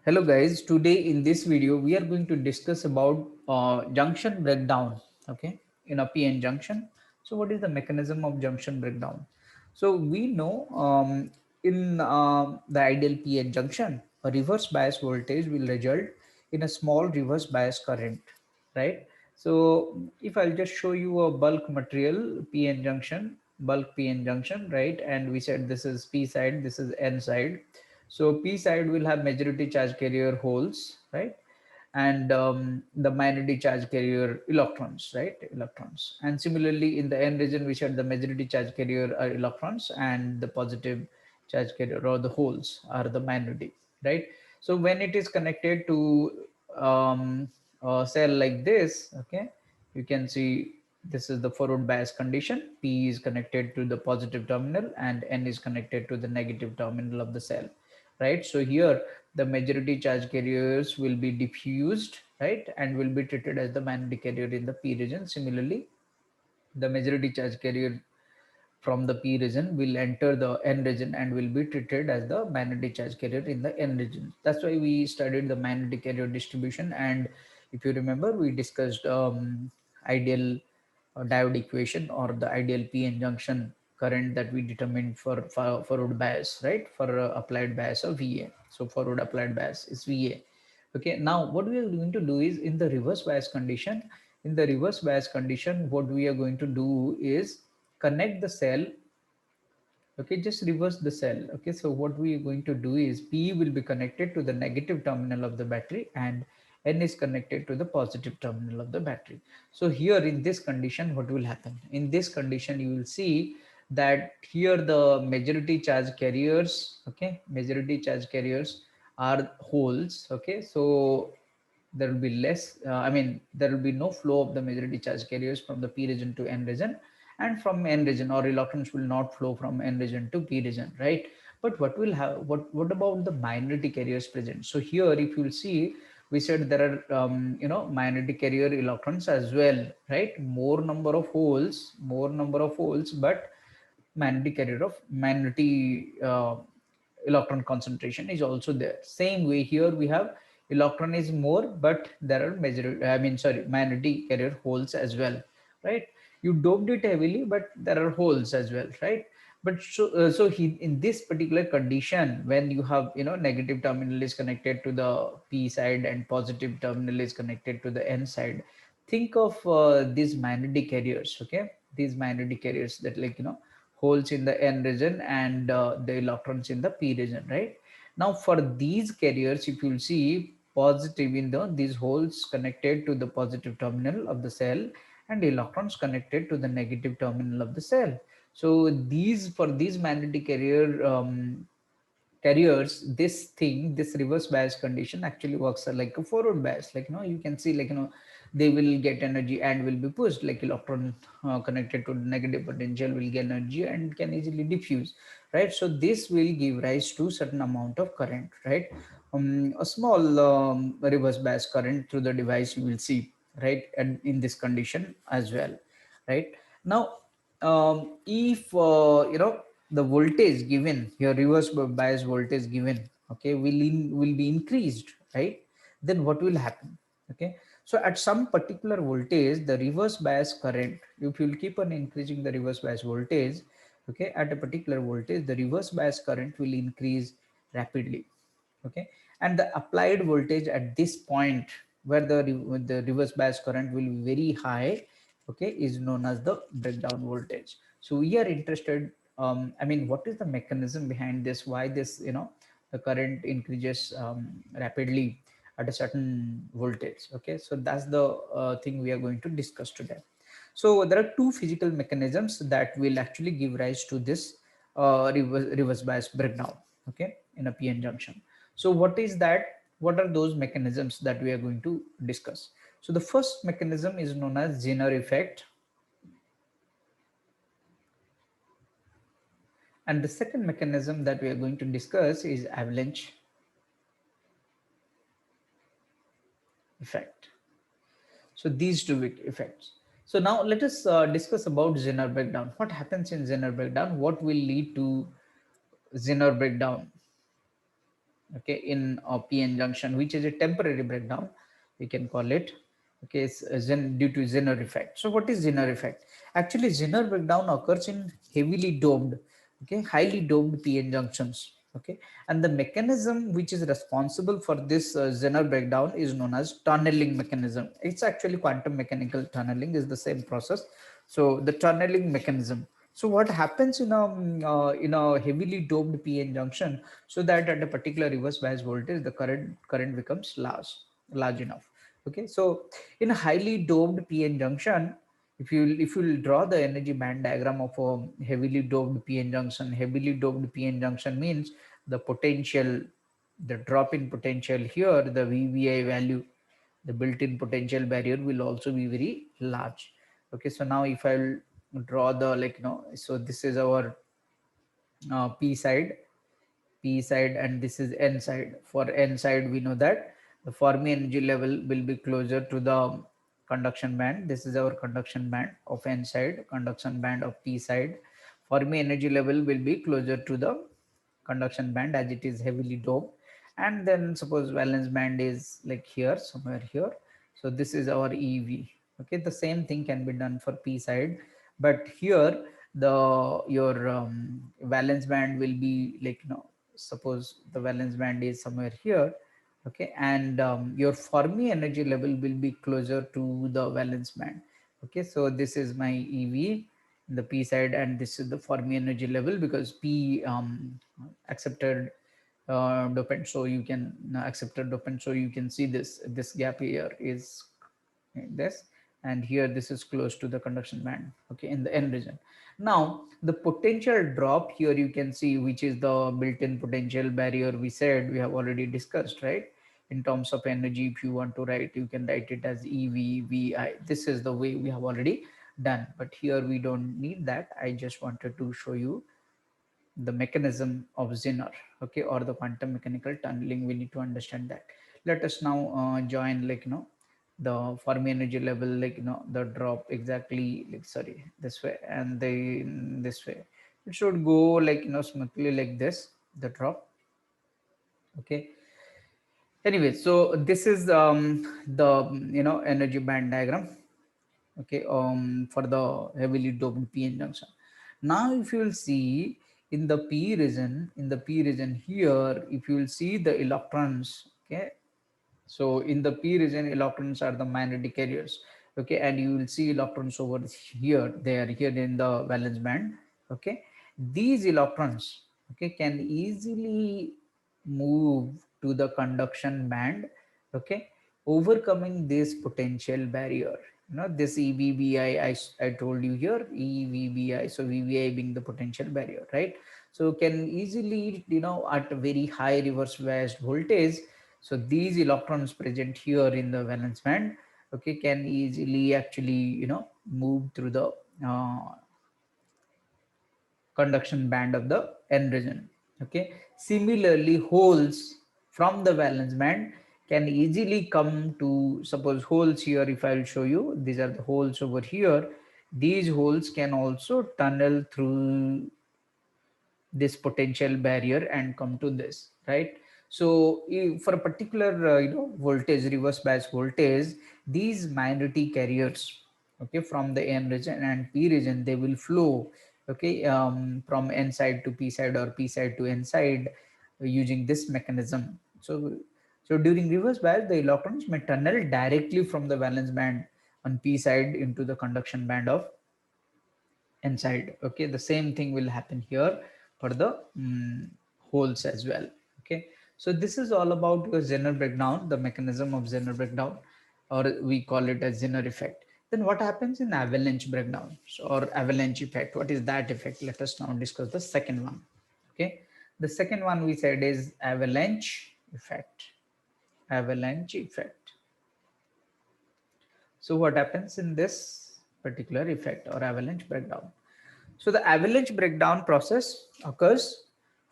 Hello guys, today in this video we are going to discuss about junction breakdown, okay, in a PN junction. So what is the mechanism of junction breakdown? So we know in the ideal PN junction, a reverse bias voltage will result in a small reverse bias current, right? So if I'll just show you a bulk material PN junction, bulk PN junction, right? And we said this is P side, this is N side. So P side will have majority charge carrier holes, right? And the minority charge carrier electrons, right? Electrons. And similarly, in the N region, we said the majority charge carrier are electrons and the positive charge carrier or the holes are the minority, right? So when it is connected to a cell like this, okay, you can see this is the forward bias condition. P is connected to the positive terminal and N is connected to the negative terminal of the cell, right? So here the majority charge carriers will be diffused, right, and will be treated as the magnetic carrier in the P region. Similarly, the majority charge carrier from the P region will enter the N region and will be treated as the magnetic charge carrier in the N region. That's why we studied the magnetic carrier distribution. And if you remember, we discussed ideal diode equation or the ideal PN junction current that we determined for forward bias, right? For applied bias of VA. So forward applied bias is VA. Okay, now what we are going to do is in the reverse bias condition, what we are going to do is connect the cell. Okay, just reverse the cell. Okay, so what we are going to do is P will be connected to the negative terminal of the battery and N is connected to the positive terminal of the battery. So here in this condition, what will happen? In this condition, you will see that here the majority charge carriers, okay, majority charge carriers are holes. Okay, so there will be less, there will be no flow of the majority charge carriers from the P region to N region, and from N region, or electrons will not flow from N region to P region, right? But what will have, what about the minority carriers present? So here, if you will see, we said there are, minority carrier electrons as well, right? More number of holes, but minority carrier of minority electron concentration is also there. Same way here we have electron is more, but there are minority carrier holes as well, right? You doped it heavily, but there are holes as well, right? But in this particular condition, when you have, negative terminal is connected to the P side and positive terminal is connected to the N side, think of these minority carriers. Okay, these minority carriers that, like, holes in the N region and the electrons in the P region, right? Now for these carriers, if you'll see, positive in these holes connected to the positive terminal of the cell and electrons connected to the negative terminal of the cell. So these, for these magnetic carriers, this reverse bias condition actually works like a forward bias. Like, you can see, like, they will get energy and will be pushed, like electron connected to the negative potential will get energy and can easily diffuse, right? So this will give rise to certain amount of current, right? A small reverse bias current through the device you will see, right? And in this condition as well, right? Now if the voltage given here, reverse bias voltage given, okay, will be increased, right? Then what will happen? Okay, so at some particular voltage, the reverse bias current, if you will keep on increasing the reverse bias voltage, okay, at a particular voltage, the reverse bias current will increase rapidly. Okay, and the applied voltage at this point, where the reverse bias current will be very high, okay, is known as the breakdown voltage. So we are interested, what is the mechanism behind this, why this, the current increases rapidly at a certain voltage. Okay, so that's the thing we are going to discuss today. So there are two physical mechanisms that will actually give rise to this reverse bias breakdown, okay, in a PN junction. So what is that? What are those mechanisms that we are going to discuss? So the first mechanism is known as Zener effect, and the second mechanism that we are going to discuss is avalanche effect. So these two effects. So now let us discuss about Zener breakdown. What happens in Zener breakdown? What will lead to Zener breakdown? okay, in a p-n junction, which is a temporary breakdown, we can call it. Okay, it's due to Zener effect. So what is Zener effect? Actually, Zener breakdown occurs in heavily domed, okay, highly domed p-n junctions. Okay, and the mechanism which is responsible for this Zener breakdown is known as tunneling mechanism. It's actually quantum mechanical tunneling is the same process. So the tunneling mechanism. So what happens in a heavily domed p-n junction, so that at a particular reverse bias voltage the current becomes large enough. Okay, so in a highly domed p-n junction, if you draw the energy band diagram of a heavily domed p-n junction, heavily domed p-n junction means the potential, the drop in potential here, the VVI value, the built-in potential barrier will also be very large. Okay, so now if I'll draw the, like, so this is our p side, and this is n side. For n side, we know that the Fermi energy level will be closer to the conduction band. This is our conduction band of n side, conduction band of p side. Fermi energy level will be closer to the conduction band as it is heavily doped. And then suppose valence band is like here, somewhere here. So this is our EV. Okay, the same thing can be done for p side, but here the your valence band will be like, suppose the valence band is somewhere here. Okay, and your Fermi energy level will be closer to the valence band. Okay, so this is my EV in the p side, and this is the Fermi energy level, because p accepted dopant, so you can accepted dopant, so you can see this gap here is this, and here this is close to the conduction band, okay, in the n region. Now the potential drop here you can see, which is the built-in potential barrier, we said, we have already discussed, right? In terms of energy, if you want to write, you can write it as EV This is the way we have already done, but here we don't need that. I just wanted to show you the mechanism of Zener, okay, or the quantum mechanical tunneling. We need to understand that. Let us now join, like, the Fermi energy level, like, the drop exactly, like, sorry, this way, and then this way. It should go like, smoothly like this, the drop. Okay. Anyway, so this is the energy band diagram, okay, for the heavily doped p-n junction. Now if you will see in the p region, here, if you will see the electrons, okay, so in the p region, electrons are the magnetic carriers, okay, and you will see electrons over here, they are here in the valence band. Okay, these electrons, okay, can easily move to the conduction band, okay, overcoming this potential barrier. This EVBI, I told you here, EVBI, so VBI being the potential barrier, right? So can easily, at a very high reverse biased voltage, so these electrons present here in the valence band, okay, can easily actually, move through the uh, conduction band of the n region. Okay, similarly, holes from the valence band can easily come to, suppose holes here, if I will show you, these are the holes over here. These holes can also tunnel through this potential barrier and come to this, right? So for a particular voltage, reverse bias voltage, these magnetic carriers, okay, from the n region and p region, they will flow, okay, from n side to p side, or p side to n side, using this mechanism. So during reverse bias, the electrons may tunnel directly from the valence band on p side into the conduction band of inside. Okay, the same thing will happen here for the holes as well. Okay, so this is all about your Zener breakdown, the mechanism of Zener breakdown, or we call it as Zener effect. Then what happens in avalanche breakdown, or avalanche effect? What is that effect? Let us now discuss the second one. Okay, the second one we said is avalanche effect. Avalanche effect. So what happens in this particular effect or avalanche breakdown? So the avalanche breakdown process occurs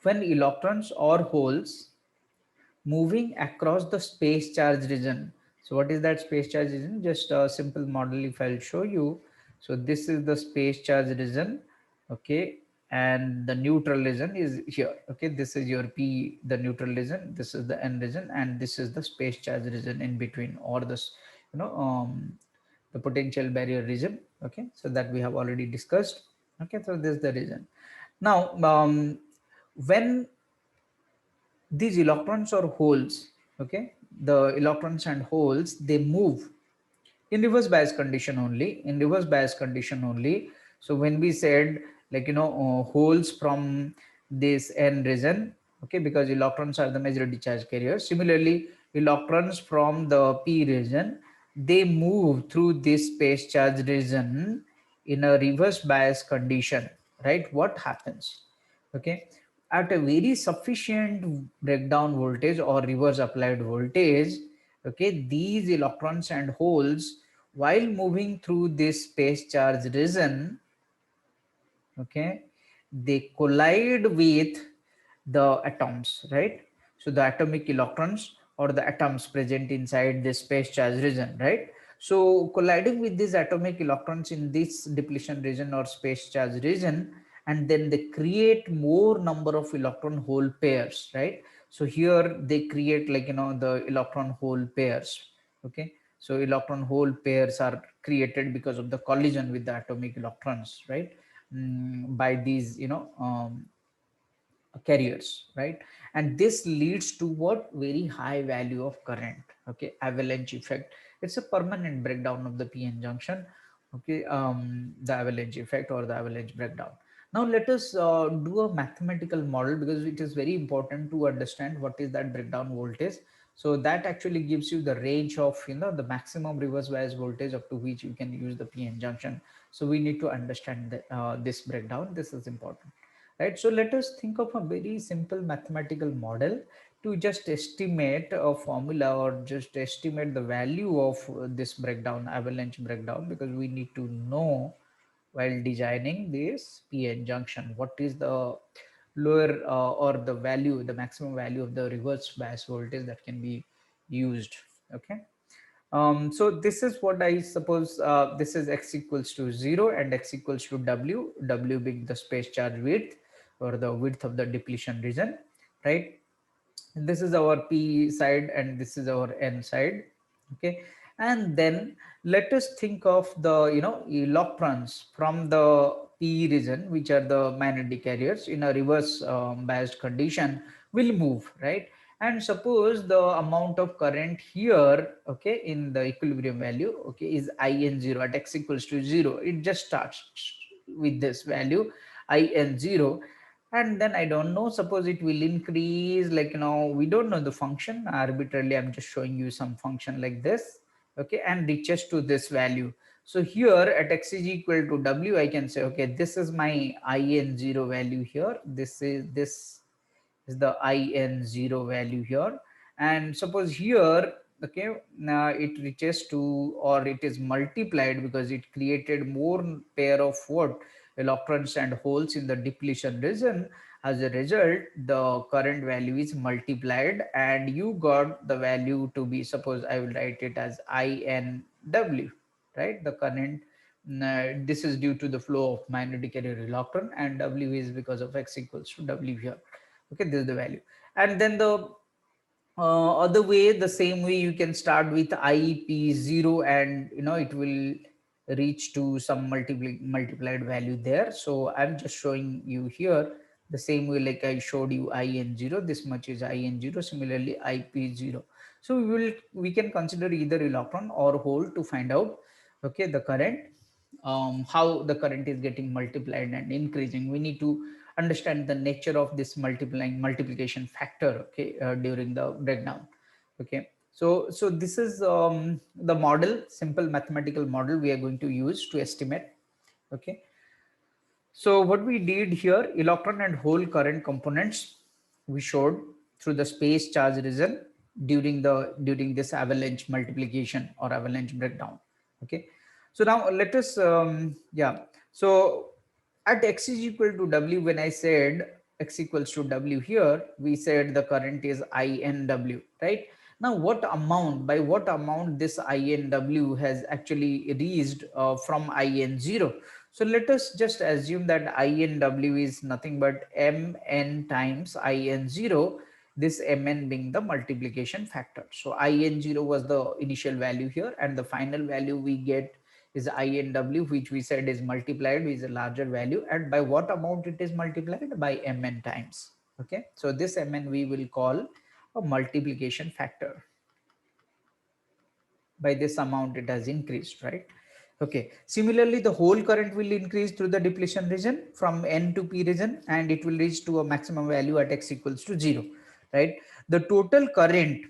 when electrons or holes moving across the space charge region. So what is that space charge region? Just a simple model if I'll show you. So this is the space charge region, okay, and the neutral region is here. Okay, this is your P, the neutral region, this is the N region, and this is the space charge region in between, or this, you know, the potential barrier region. Okay, so that we have already discussed. Okay, so this is the region. Now when these electrons or holes, okay, the electrons and holes, they move in reverse bias condition only, in reverse bias condition only. So when we said, like, you know, holes from this N region, okay, because electrons are the major discharge carriers, similarly electrons from the P region, they move through this space charge region in a reverse bias condition, right? What happens? Okay, at a very sufficient breakdown voltage or reverse applied voltage, okay, these electrons and holes, while moving through this space charge region, okay, they collide with the atoms, right? So the atomic electrons or the atoms present inside this space charge region, right? So colliding with these atomic electrons in this depletion region or space charge region, and then they create more number of electron hole pairs, right? So here they create, like, you know, the electron hole pairs. Okay, so electron hole pairs are created because of the collision with the atomic electrons, right? By these, you know, carriers, right? And this leads to what? Very high value of current. Okay, avalanche effect. It's a permanent breakdown of the PN junction. Okay, the avalanche effect or the avalanche breakdown. Now let us do a mathematical model, because it is very important to understand what is that breakdown voltage. So that actually gives you the range of, you know, the maximum reverse bias voltage up to which you can use the PN junction. So we need to understand this breakdown. This is important, right? So let us think of a very simple mathematical model to just estimate a formula or just estimate the value of this breakdown, avalanche breakdown, because we need to know while designing this PN junction what is the lower or the value, the maximum value of the reverse bias voltage that can be used. Okay, so this is what I suppose, this is x equals to 0 and x equals to w being the space charge width or the width of the depletion region, right? And this is our P side and this is our N side. Okay, and then let us think of the, you know, electrons from the P region, which are the magnetic carriers, in a reverse biased condition will move, right? And suppose the amount of current here, okay, in the equilibrium value, okay, is in0 at x equals to 0. It just starts with this value in0, and then I don't know, suppose it will increase, like, you know, we don't know the function, arbitrarily I'm just showing you some function like this, okay, and reaches to this value. So here at x is equal to w, I can say, okay, this is my in0 value here, this is the in0 value here, and suppose here, okay, now it reaches to, or it is multiplied because it created more pair of what, electrons and holes in the depletion region. As a result, the current value is multiplied and you got the value to be, suppose I will write it as inw, right? The current, this is due to the flow of magnetic carrier electron, and w is because of x equals to w here. Okay, this is the value. And then the other way, the same way, you can start with ip0, and you know, it will reach to some multiplied value there. So I'm just showing you here the same way, like I showed you in0, this much is in0, similarly ip0. So we can consider either electron or hole to find out, okay, the current, how the current is getting multiplied and increasing. We need to understand the nature of this multiplication factor, okay, during the breakdown. Okay, so this is the model, simple mathematical model we are going to use to estimate. Okay, so what we did here, electron and hole current components we showed through the space charge region during this avalanche multiplication or avalanche breakdown. Okay, so now let us yeah, so at x is equal to w, when I said x equals to w here, we said the current is inw, right? Now what amount, by what amount this inw has actually reached from in0? So let us just assume that INW is nothing but Mn times IN0, this Mn being the multiplication factor. So IN0 was the initial value here, and the final value we get is INW, which we said is multiplied with a larger value, and by what amount it is multiplied? By Mn times. Okay, so this Mn we will call a multiplication factor. By this amount it has increased, right? Okay, similarly the whole current will increase through the depletion region from N to P region, and it will reach to a maximum value at x equals to 0, right? The total current,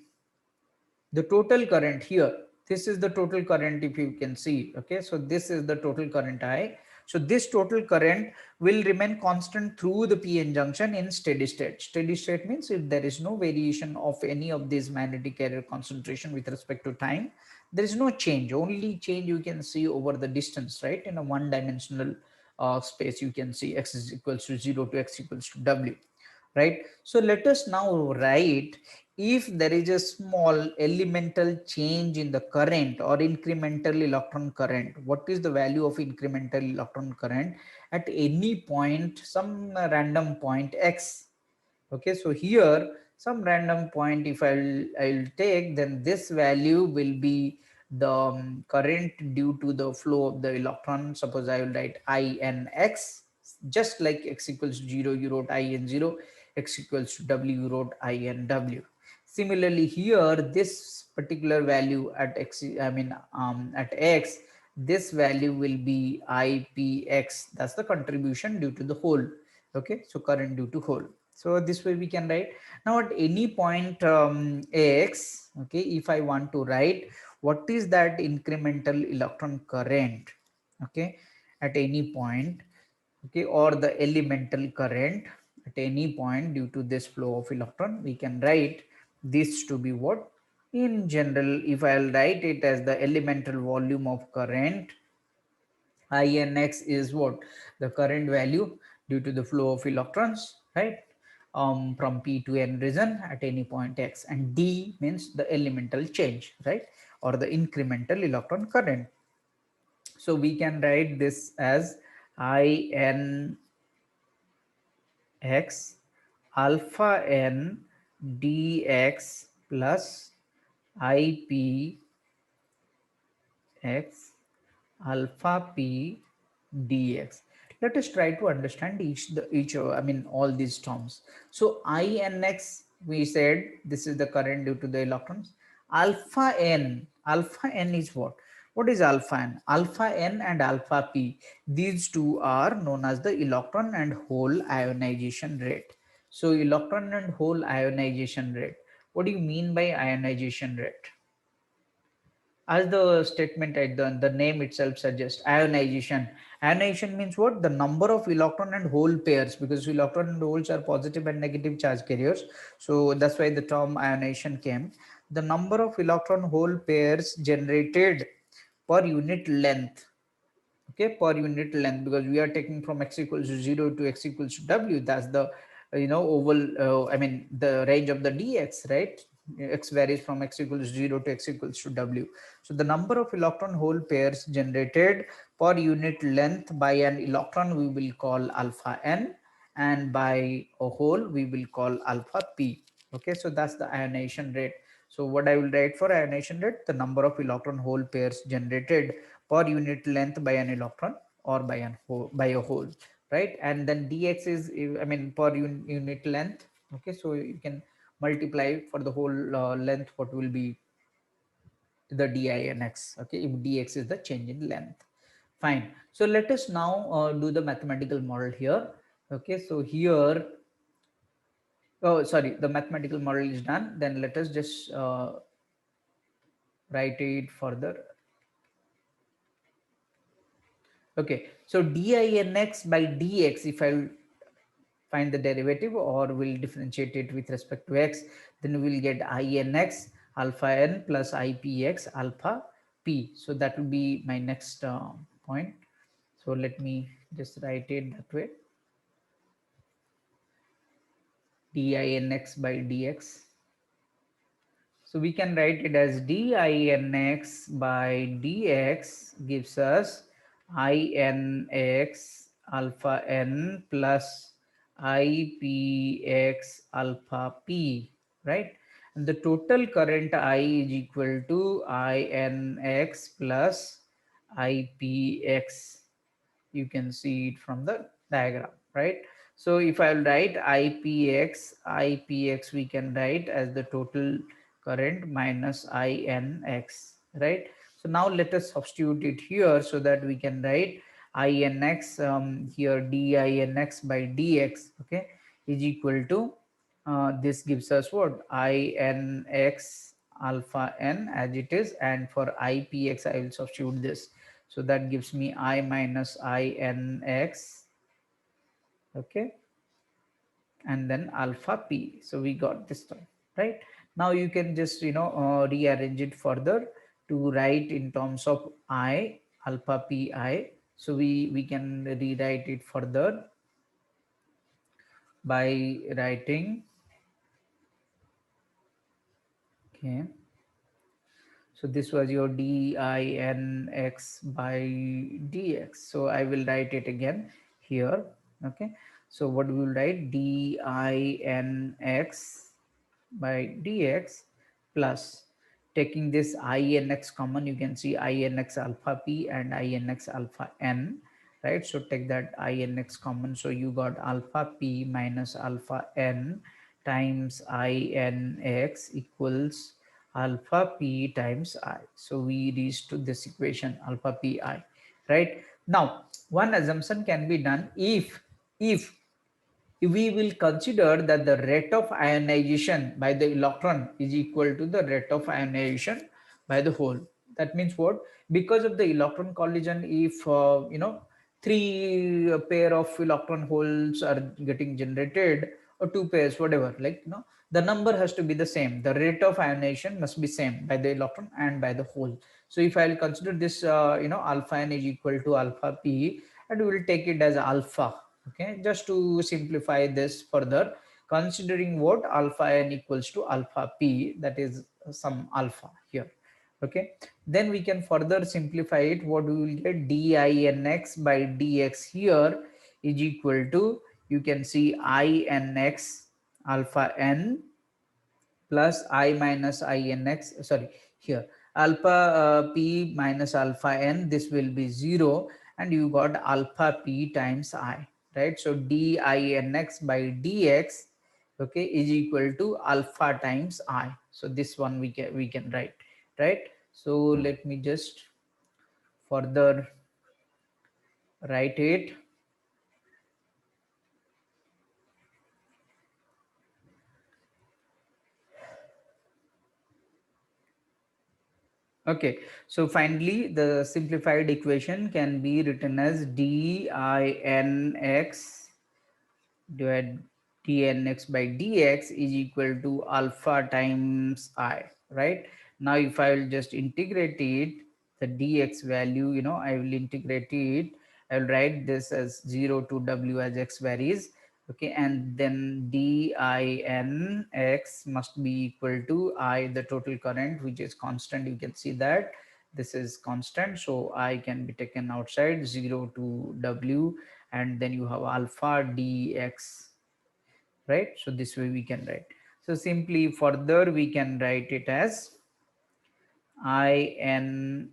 here, this is the total current, if you can see. Okay, so this is the total current I. So this total current will remain constant through the PN junction in steady state. Steady state means if there is no variation of any of these magnetic carrier concentration with respect to time, there is no change. Only change you can see over the distance, right? In a one dimensional space, you can see x is equals to 0 to x equals to w, right? So let us now write, if there is a small elemental change in the current or incremental electron current, what is the value of incremental electron current at any point, some random point x? Okay, so here some random point if I'll take, then this value will be the current due to the flow of the electron. Suppose I will write Ix, just like x equals to 0, you wrote In0, x equals to w, you wrote INW. Similarly here, this particular value at x, at x, this value will be IPX, that's the contribution due to the hole. Okay, so current due to hole. So this way we can write. Now at any point x, okay, if I want to write what is that incremental electron current, okay, at any point, okay, or the elemental current at any point due to this flow of electron, we can write this to be what? In general, if I'll write it as the elemental volume of current, Ix is what? The current value due to the flow of electrons, right? From P to N region at any point x, and D means the elemental change, right? Or the incremental electron current. So we can write this as INX alpha N dx plus IPX alpha P dx. Let us try to understand all these terms. So Inx, we said this is the current due to the electrons. Alpha n is what? What is alpha n? Alpha n and alpha p, these two are known as the electron and hole ionization rate. So electron and hole ionization rate, what do you mean by ionization rate? As the statement at the name itself suggests, ionization. Ionization means what? The number of electron and hole pairs, because electron and holes are positive and negative charge carriers. So that's why the term ionization came. The number of electron hole pairs generated per unit length. Okay, per unit length, because we are taking from x equals to 0 to x equals to w. That's the oval, the range of the dx, right? X varies from x equals to 0 to x equals to w. So the number of electron hole pairs generated per unit length by an electron we will call alpha n, and by a hole we will call alpha p. Okay, so that's the ionization rate. So what I will write for ionization rate, the number of electron hole pairs generated per unit length by an electron or by a hole, right? And then dx is, per unit length. Okay, so you can multiply for the whole length, what will be the dinx. Okay, if dx is the change in length. Fine. So let us now do the mathematical model here. Okay, so here, oh sorry, the mathematical model is done. Then let us just write it further. Okay, so dinx by dx, if I find the derivative or will differentiate it with respect to x, then we will get Inx alpha n plus IPX alpha p. So that will be my next point. So let me just write it that way. Dinx by dx. So we can write it as dinx by dx gives us Inx alpha n plus Ipx alpha p, right? And the total current I is equal to Inx plus Ipx. You can see it from the diagram, right? So if I'll write Ipx we can write as the total current minus Inx, right? So now let us substitute it here so that we can write Inx here dinx by dx, okay, is equal to this gives us what, Inx alpha n as it is, and for Ipx I will substitute this, so that gives me I minus Inx, okay, and then alpha p. So we got this term, right? Now you can just rearrange it further to write in terms of I alpha pi. So we can rewrite it further by writing, okay, so this was your dinx by dx. So I will write it again here, okay. So what we will write, dinx by dx plus, taking this Inx common, you can see Inx alpha p and Inx alpha n, right? So take that Inx common, so you got alpha p minus alpha n times Inx equals alpha p times I. So we reach to this equation alpha pi, right? Now one assumption can be done, if we will consider that the rate of ionization by the electron is equal to the rate of ionization by the hole. That means what? Because of the electron collision, if three pair of electron holes are getting generated, or two pairs, whatever, like the number has to be the same. The rate of ionization must be same by the electron and by the hole. So if I'll consider this alpha n is equal to alpha p, and we will take it as alpha, okay, just to simplify this further, considering what, alpha n equals to alpha p, that is some alpha here, okay. Then we can further simplify it. What we will get, dinx by dx here is equal to, you can see Inx alpha n plus I minus Inx, sorry, here alpha p minus alpha n, this will be 0, and you got alpha p times I, right? So dinx by dx, okay, is equal to alpha times I. So this one we can write, right? So let me just further write it. Okay, so finally the simplified equation can be written as dinx divided dnx by dx is equal to alpha times I, right? Now if I will just integrate it, the dx value, I will integrate it, I will write this as 0 to w as x varies, okay, and then dinx must be equal to I, the total current, which is constant. You can see that this is constant, so I can be taken outside, 0 to w, and then you have alpha dx, right? So this way we can write. So simply further we can write it as in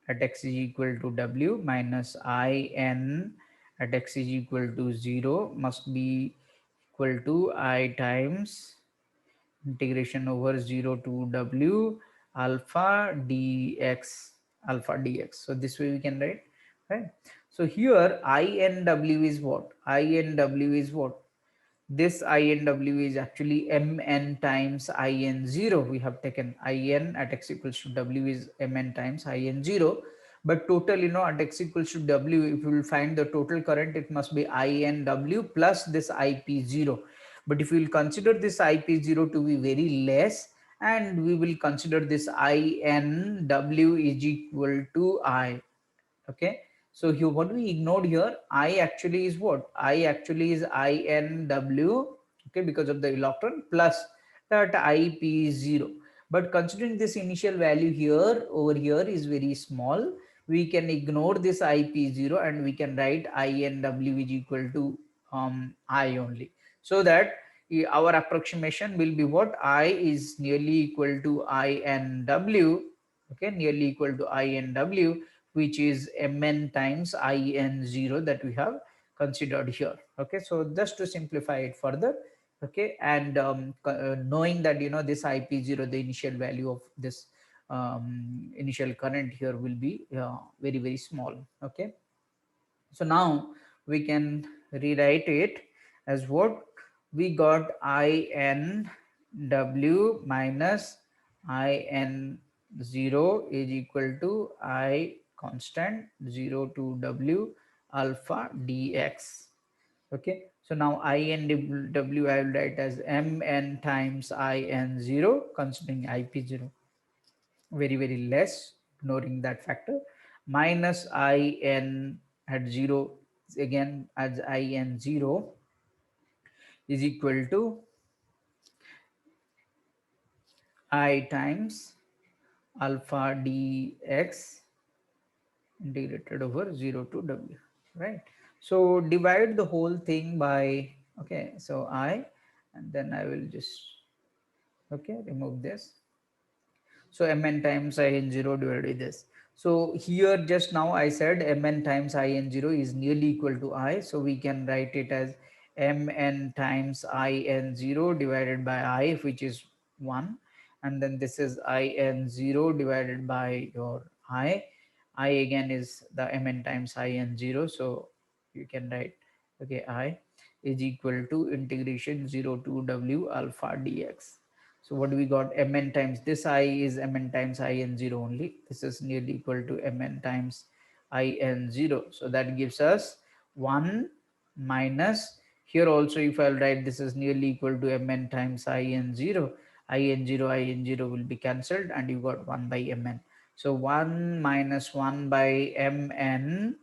at x is equal to w minus in at x is equal to 0 must be equal to I times integration over 0 to w alpha dx. So this way we can write, right? So here inw is what? Inw is what? This inw is actually mn times in0. We have taken in at x equals to w is mn times in0, but total, at x equals to w, if you will find the total current, it must be inw plus this ip0. But if we will consider this ip0 to be very less, and we will consider this inw is equal to I, okay. So here what we ignored here, I actually is what? I actually is inw, okay, because of the electron, plus that ip0. But considering this initial value here over here is very small, we can ignore this IP0 and we can write INW is equal to I only. So that our approximation will be what? I is nearly equal to INW, okay, nearly equal to INW, which is Mn times In0 that we have considered here. Okay, so just to simplify it further, okay, and knowing that this IP0, the initial value of this initial current here will be very very small. Okay, so now we can rewrite it as what we got: INW minus IN0 is equal to I constant 0 to W alpha dx. Okay, so now INW I will write as Mn times IN0 considering IP0 very very less, ignoring that factor, minus In at 0 again as In0 is equal to I times alpha dx integrated over 0 to W, right? So divide the whole thing by, okay, so I, and then I will just, okay, remove this. So Mn times In0 divided by this. So here just now I said Mn times In0 is nearly equal to I. So we can write it as Mn times In0 divided by I, which is 1. And then this is In0 divided by your I. I again is the Mn times In0. So you can write, okay, I is equal to integration 0 to W alpha dx. So what we got? Mn times this I is Mn times In0 only. This is nearly equal to Mn times In0. So that gives us 1 minus, here also if I'll write this is nearly equal to Mn times In0. In0 will be cancelled and you got 1 by Mn. So 1 minus 1 by Mn,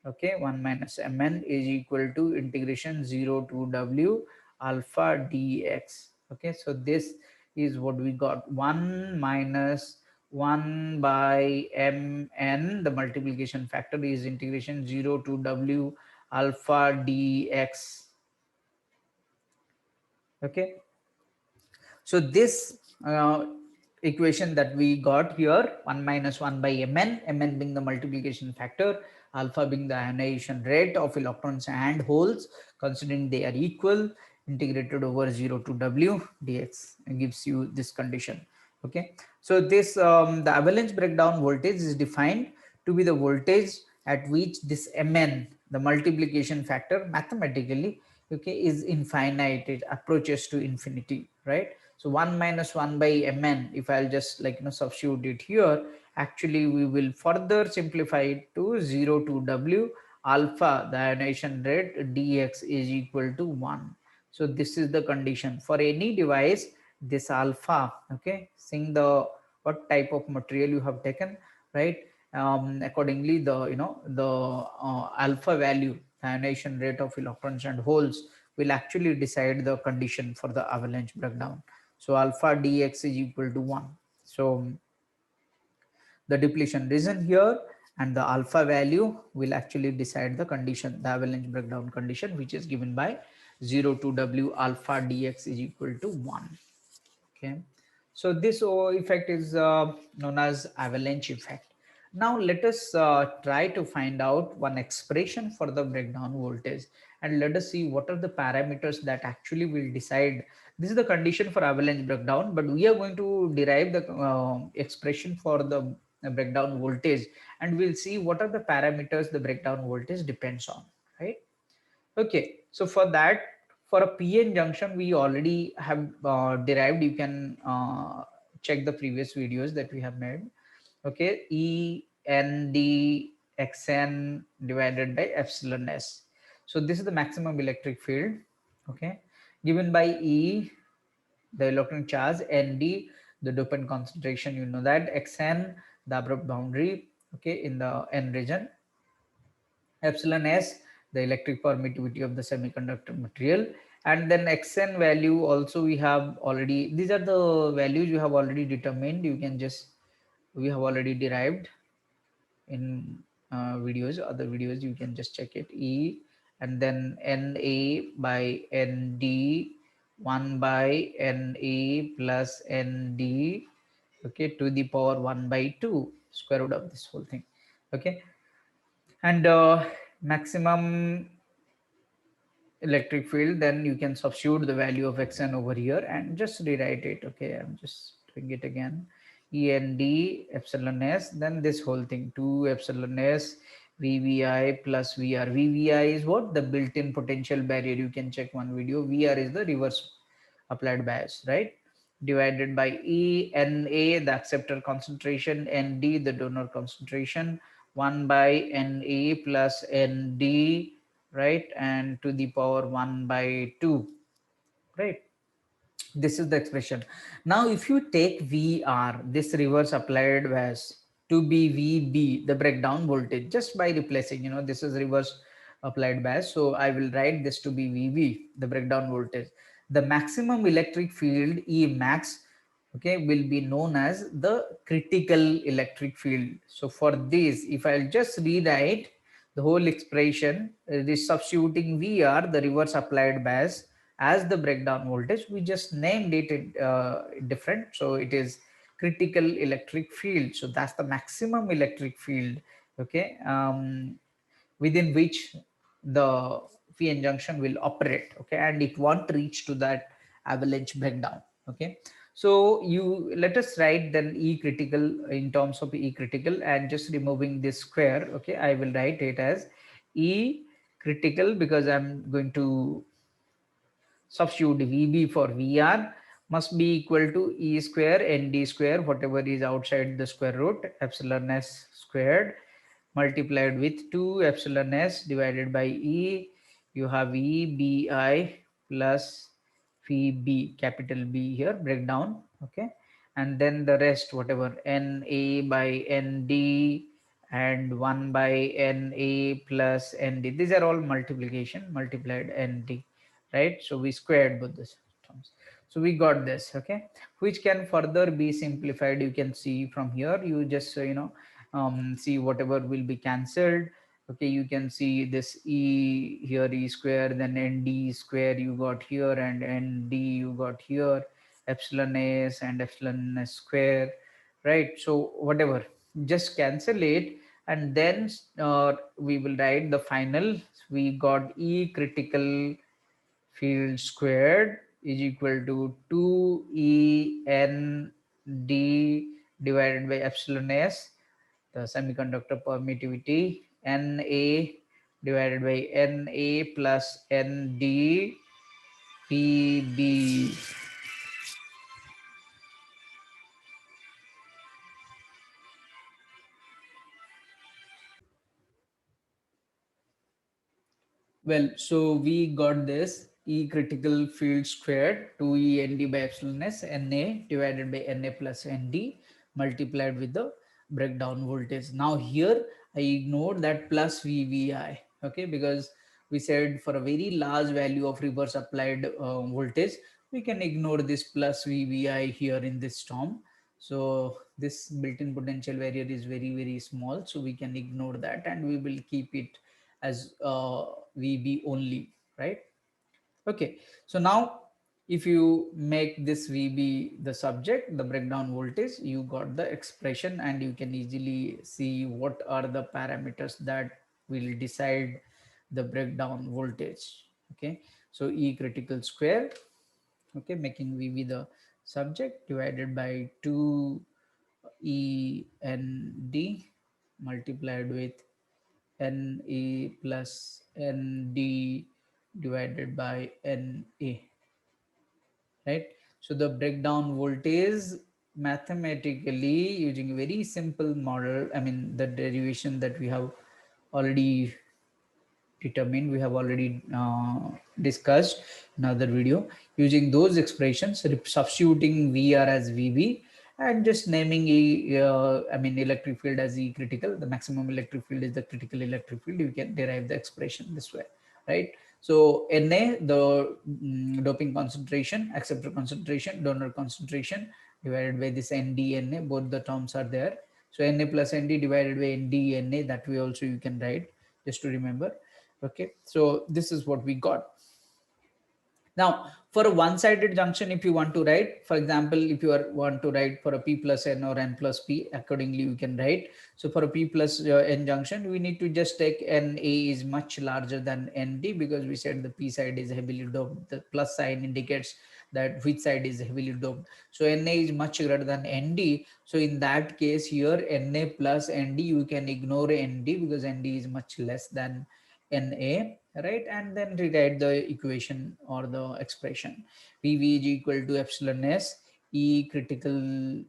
okay, 1 minus Mn is equal to integration 0 to W alpha dx. Okay, so this is what we got: 1 minus 1 by Mn, the multiplication factor is integration 0 to W alpha dx. Okay, so this equation that we got here, 1 minus 1 by Mn being the multiplication factor, alpha being the ionization rate of electrons and holes, considering they are equal, integrated over 0 to W dx gives you this condition. Okay, so this the avalanche breakdown voltage is defined to be the voltage at which this Mn, the multiplication factor, mathematically, okay, is infinite, it approaches to infinity, right? So 1 minus 1 by Mn, if I'll just substitute it here, actually we will further simplify it to 0 to W alpha, the ionization rate dx is equal to 1. So this is the condition for any device, this alpha, okay, seeing the what type of material you have taken, right? Accordingly the the alpha value, the ionization rate of electrons and holes, will actually decide the condition for the avalanche breakdown. So alpha dx is equal to 1. So the depletion region here and the alpha value will actually decide the condition, the avalanche breakdown condition, which is given by 0 to W alpha dx is equal to 1. Okay, so this effect is known as avalanche effect. Now let us try to find out one expression for the breakdown voltage, and let us see what are the parameters that actually will decide. This is the condition for avalanche breakdown, but we are going to derive the expression for the breakdown voltage, and we'll see what are the parameters the breakdown voltage depends on, right? Okay, so for that, for a PN junction, we already have derived. You can check the previous videos that we have made. Okay, E N D Xn divided by epsilon S. So this is the maximum electric field. Okay, given by E, the electron charge, Nd, the dopant concentration. You know that Xn, the abrupt boundary. Okay, in the N region. Epsilon S, the electric permittivity of the semiconductor material, and then Xn value also we have already, these are the values you have already determined, you can just, we have already derived. in videos, other videos, you can just check it. E and then Na by Nd, 1 by Na plus Nd, okay, to the power 1 by 2, square root of this whole thing, okay. And maximum electric field, then you can substitute the value of xn over here and just rewrite it. Okay, I'm just doing it again. End epsilon s, then this whole thing 2 epsilon s vvi plus vr. Vvi is what? The built-in potential barrier. You can check one video. Vr is the reverse applied bias, right? Divided by E Na, the acceptor concentration, Nd, the donor concentration, 1 by Na plus Nd, right, and to the power 1 by 2, right. This is the expression. Now if you take Vr, this reverse applied bias, to be Vb, the breakdown voltage, just by replacing, this is reverse applied bias, so I will write this to be Vb, the breakdown voltage. The maximum electric field, E max, okay, will be known as the critical electric field. So for this, if I'll just rewrite the whole expression, this substituting Vr, the reverse applied bias, as the breakdown voltage, we just named it different, so it is critical electric field. So that's the maximum electric field, okay, within which the PN junction will operate, okay, and it won't reach to that avalanche breakdown, okay. So you let us write then E critical in terms of E critical, and just removing this square, okay, I will write it as E critical, because I'm going to substitute Vb for Vr, must be equal to E square Nd square, whatever is outside the square root, epsilon s squared, multiplied with 2 epsilon s divided by E. You have E Bi plus phi B, capital B here, breakdown, okay. And then the rest, whatever, Na by Nd and 1 by Na plus Nd. These are all multiplication, multiplied Nd, right? So we squared both the terms. So we got this, okay, which can further be simplified. You can see from here, you just, see whatever will be cancelled. Okay, you can see this E here, E square, then Nd square you got here, and Nd you got here, epsilon s and epsilon s square, right? So whatever, just cancel it, and then we will write the final. We got E critical field squared is equal to 2 En d divided by epsilon s, the semiconductor permittivity, Na divided by Na plus Nd Pb. Well, so we got this E critical field squared 2E Nd by epsilon s Na divided by Na plus Nd multiplied with the breakdown voltage. Now here I ignored that plus VVI, okay, because we said for a very large value of reverse applied voltage, we can ignore this plus VVI here in this term. So this built-in potential barrier is very, very small, so we can ignore that, and we will keep it as VB only, right? Okay, so now if you make this VB the subject, the breakdown voltage, you got the expression, and you can easily see what are the parameters that will decide the breakdown voltage. Okay, so E critical square, okay, making VB the subject, divided by 2 END multiplied with Na plus Nd divided by Na, right? So the breakdown voltage mathematically using a very simple model, I mean the derivation that we have already determined, we have already discussed in another video, using those expressions, substituting Vr as Vb, and just naming I mean electric field as E critical. The maximum electric field is the critical electric field. You can derive the expression this way, right? So Na, the doping concentration, acceptor concentration, donor concentration, divided by this ND, Na, both the terms are there. So Na plus Nd divided by Nd Na, that way also you can write, just to remember. Okay, so this is what we got. Now, for a one-sided junction, if you want to write, for example, if you want to write for a p plus n or n plus p, accordingly you can write. So for a p plus n junction, we need to just take Na is much larger than Nd, because we said the p side is heavily doped. The plus sign indicates that which side is heavily doped. So Na is much greater than Nd. So in that case here, Na plus Nd, you can ignore Nd because Nd is much less than Na, right? And then rewrite the equation or the expression. Pv is equal to epsilon s E critical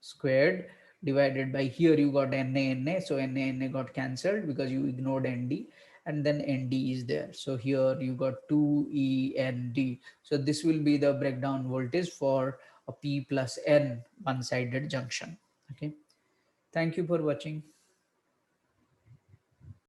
squared divided by, here you got Na, so Na got cancelled because you ignored Nd, and then Nd is there. So here you got 2END. So this will be the breakdown voltage for a P plus N one-sided junction. Okay. Thank you for watching.